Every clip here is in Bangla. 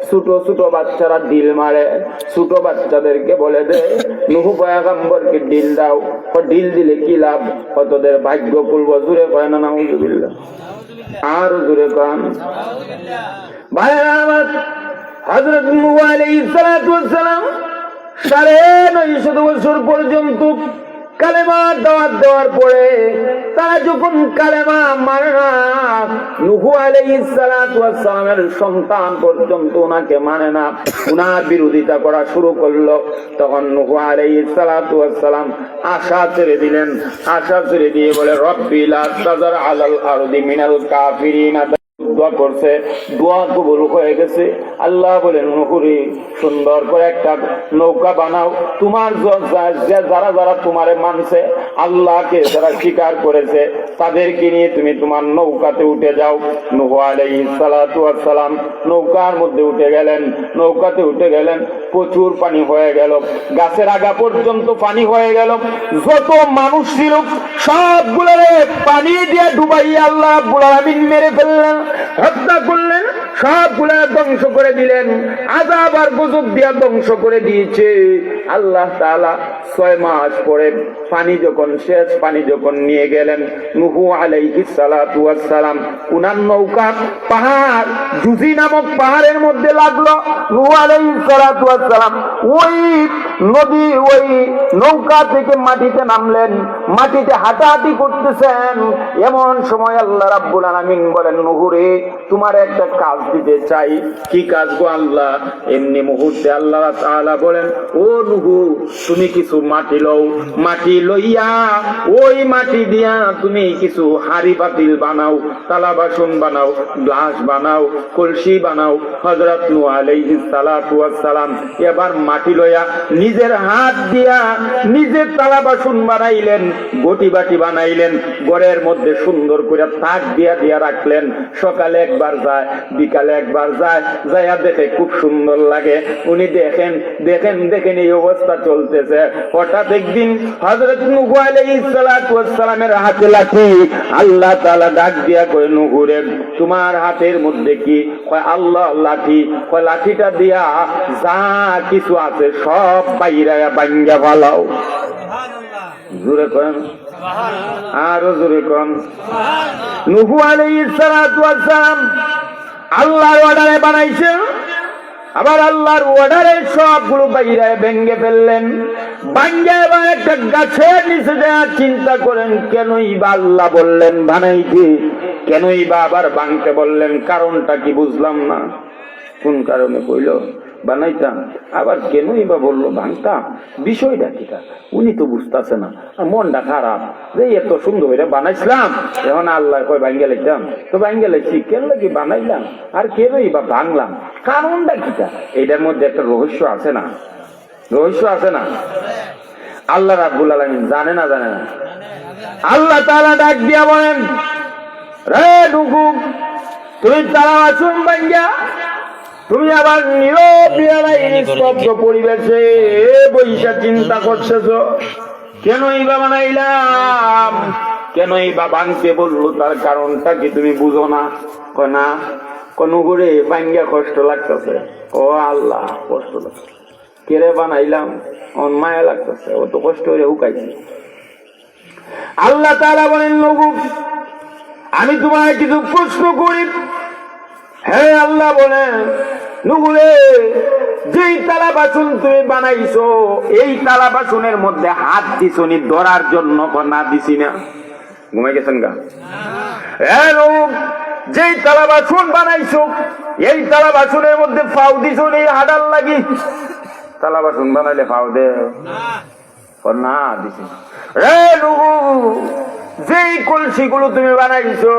ছোট ছোট বাচ্চারা ডিল মারে, ছোট বাচ্চাদেরকে বলে দেয় নূহ পয়গম্বরকে ডিল দাও, ডিল দিলে কি লাভ, তোদের ভাগ্য খুলব। জোরে কয় না নাউযুবিল্লাহ, আর জোরে কন। ভাইরা আমার, হযরত নূহ আলাইহিস সালাতু ওয়াস সালাম 950 বছর পর্যন্ত কালেমা দাওয়াত দেওয়ার পরে তারা যখন কালেমা মানে না, নূহ আলাইহিস সালাতু ওয়াস সালামের সন্তান পর্যন্ত ওনাকে মানে না, ওনার বিরোধিতা করা শুরু করলো, তখন নূহ আলাইহিস সালাতু ওয়াস সালাম আশা ছেড়ে দিলেন। আশা ছেড়ে দিয়ে বলে রব্বি লা তাযার আলাল আরদি মিনাল কাফিরিনা। দোয়া করছে, দোয়া কবুল হয়ে গেছে। আল্লাহ বলেন নূহরে সুন্দর করে একটা নৌকা বানাও, তোমার যারা যারা তোমারে মানছে, আল্লাহকে যারা স্বীকার করেছে, তাদেরকে নিয়ে তুমি তোমার নৌকাতে উঠে যাও। নূহ আলাইহিস সালাতু ওয়াস সালাম নৌকার মধ্যে উঠে গেলেন। নৌকাতে উঠে গেলেন, প্রচুর পানি হয়ে গেল, গাছের আগা পর্যন্ত পানি হয়ে গেল। যত মানুষ ছিল সবগুলোরে পানি দিয়ে ডুবাইয়া আল্লাহ রাব্বুল আলামিন মেরে ফেললেন, হত্যা করলেন, সবগুলা ধ্বংস করে দিলেন। আযাব আর গজব দিয়া ধ্বংস করে দিয়েছে আল্লাহ তাআলা। 6 মাস পরে পানি যখন শেষ, পানি যখন নিয়ে গেলেন, নূহ আলাইহিস সালাতু ওয়াস সালাম উনার নৌকা পাহাড় জুজি নামক পাহাড়ের মধ্যে লাগলো। নূহ আলাইহিস সালাতু ওয়াস সালাম ওই নদী, ওই নৌকা থেকে মাটিতে নামলেন, মাটিতে হাঁটাহাঁটি করতেছেন। এমন সময় আল্লাহ রাব্বুল আলামিন বলেন নূহরে তোমার একটা কাজ দিতে চাই। কি কাজ গো আল্লাহ? এমনি মুহূর্তে আল্লাহ তাআলা বলেন ও নূহ তুমি কিছু মাটি লও, মাটি লইয়া ওই মাটি দিয়া তুমি কিছু হাড়ি পাতিল বানাও, থালা বাসন বানাও, গ্লাস বানাও, কলসি বানাও। হযরত নূহ আলাইহিস সালাতু ওয়াস সালাম এবার মাটি লইয়া নিজের হাত দিয়া নিজের থালা বাসন বানাইলেন, গটি বাটি বানাইলেন, ঘরের মধ্যে সুন্দর করে তাক দিয়া দিয়া রাখলেন। সকালে একবার যায়, বিকালে একবার যায়, যাইয়া দেখে খুব সুন্দর লাগে। উনি দেখেন দেখেন দেখেন এই অবস্থা চলতেছে। হঠাৎ একদিন হযরত নূহ আলাইহিস সালাতু ওয়াস সালামের হাতে লাঠি। আল্লাহ তাআলা ডাক দিয়া কয় নূহ রে তোমার হাতের মধ্যে কি? কয় আল্লাহ লাঠি। কয় লাঠিটা দিয়া যা কিছু আছে সব বাইরে ভাঙ্গা ফেলাও। জোরে কন, আরো জোরে কন। নূহ আলাইহিস সালাতু ওয়াস সালাম আল্লাহর অর্ডারে বানাইছে, আবার আল্লাহর অর্ডারে সবগুলো বাইরে ভেঙে ফেললেন। ভাঙ্গে এবার একটা গাছের নিচে যা চিন্তা করেন কেনই বা আল্লাহ বললেন বানাইতে, কেনই বা আবার ভাঙতে বললেন, কারণটা কি বুঝলাম না। কোন কারণে কইল বানাইতাম, আবার কেনই বা বললো ভাঙতাম, বিষয়টা কি? উনি তো বুঝতেছে না, মনটা খারাপ যে এত সুন্দর হয়ে বানাইছিলাম, এখন আল্লাহ কয় ভাঙ্গে লাইতাম, তো ভাঙ্গে লাইছি কেন লাগি বানাইলাম, আর কেনই বা ভাঙলাম, কারণটা কি? এটার মধ্যে একটা রহস্য আছে না? রহস্য আছে না? আল্লাহ রাব্বুল আলামিন জানে না? জানে না? আল্লাহ তাআলা ডাক দিয়া বলেন রে নূহ তুমি তারা আসুন ভাঙ্গা, তুমি আবার নীরব নিস্তব্ধ পরিবেশে বইসা চিন্তা করতেছ কেনই বা বানাইলাম, কেনই বা ভাঙতে বললো, তার কারণটা কি তুমি বুঝো না? না কোনো করে ভাঙ্গা কষ্ট লাগতেছে। ও আল্লাহ কষ্ট লাগছে, কেড়ে বানাইলাম ওর মায়া লাগতেছে, ও তো কষ্ট করে হুকাইছি। আল্লাহ তাআলা বলেন নূহ আমি তোমার কিছু প্রশ্ন করি। হ্যাঁ আল্লাহ বলেন নূহ রে যেই থালা বাসন তুমি বানাইছো, এই থালা বাসনের মধ্যে হাত দিছনি ধরার জন্য? না দিছি না। ঘুমাই গেছেন গা? হ্যাঁ নূহ যেই থালা বাসন বানাইছো, এই থালা বাসনের মধ্যে ফাউ দিছনি হাডার লাগি? থালা বাসন বানাইলে ফাউ দে না দিছি। হ্যাঁ নূহ যেই কলসি গুলো তুমি বানাইছো,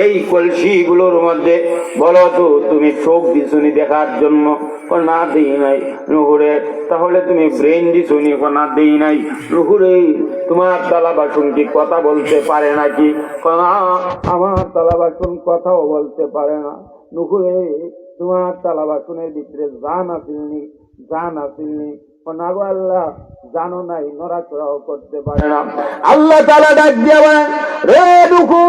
এই কলসি গুলোর মধ্যে বলো তো তুমি চোখ দিছনি দেখার জন্য? না দেই নাই। নূহরে তাহলে তুমি ব্রেন দিছনি? না দেই নাই। নূহরে তোমার থালা বাসন কি কথা বলতে পারে নাকি? না আমার থালা বাসন কথাও বলতে পারে না। নূহরে তোমার থালা বাসনের ভিতরে জান আসেনি? জান আসেনি? না গো আল্লাহ, জানো নাই নড়াচড়াও করতে পারে না। আল্লাহ তাআলা ডাক দিয়া বলেন, রে দুঃখু,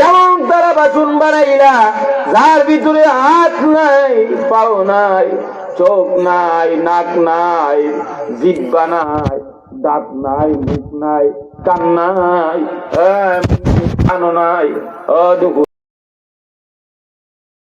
এমন তারা বাসন বানাইলা যার ভিতরে হাত নাই, পাও নাই, চোখ নাই, নাক নাই, জিহ্বা নাই, দাঁত নাই, মুখ নাই, কান নাই, কানো নাই। ও দুঃখু,